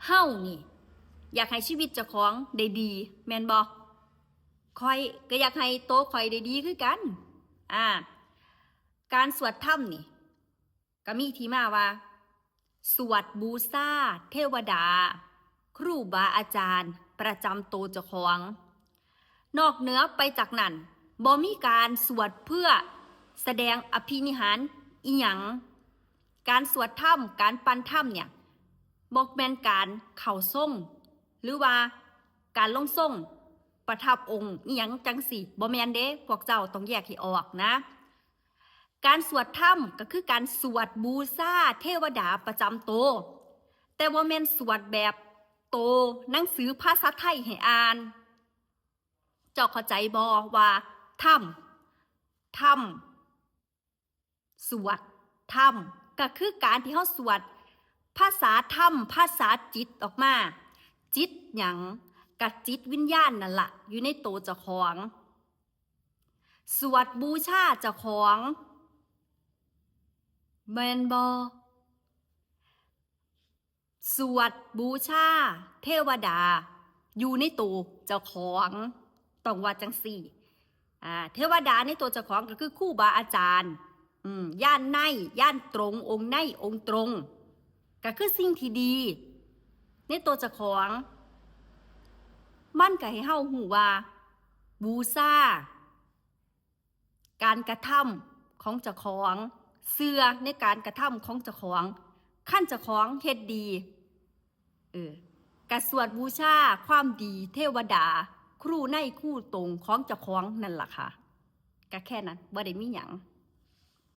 เฮานี่อยากให้ชีวิตเจ้าของได้ดีแม่นบ่คอยก็อยากให้โตคอยได้ดีคือกันอ่าการสวดธรรมนี่ก็มีที่มาว่าสวดบูชาเทวดาครูบาอาจารย์ประจำโตเจ้าของนอกเหนือไปจากนั้นบ่มีการสวดเพื่อแสดงอภินิหารอีหยังการสวดธรรมการปันธรรมเนี่ยบ่แม่นการเข้าทรงหรือว่าการลงทรงประทับองค์อีหยังจังสิบ่แม่นเด้พวกเจ้าต้องแยกให้ออกนะการสวดธรรมก็คือการสวดบูชาเทวดาประจำโตแต่บ่แม่นสวดแบบโตหนังสือภาษาไทยให้อ่านเจ้าเข้าใจบ่ว่าธรรมสวดธรรมก็คือการที่เฮาสวดภาษาธรรมภาษาจิตออกมาจิตหยังกับจิตวิญญาณนั่นล่ะอยู่ในโตเจ้าของสวดบูชาเจ้าของแม่นบ่สวดบูชาเทวดาอยู่ในโตเจ้าของต้องว่าจังสี่เทวดาในตัวเจ้าของก็คือครูบาอาจารย์ย่านในย่านตรงองค์ในองค์ตรงก็คือสิ่งที่ดีในตัวเจ้าของมันก็ให้เฮาหูว่าบูชาการกระทำของเจ้าของเชื่อในการกระทำของเจ้าของขั้นเจ้าของเฮ็ดดีกระสวดบูชาความดีเทวดาครูในครูตรงของเจ้าของนั่นล่ะค่ะก็แค่นั้นบ่ได้มีหยัง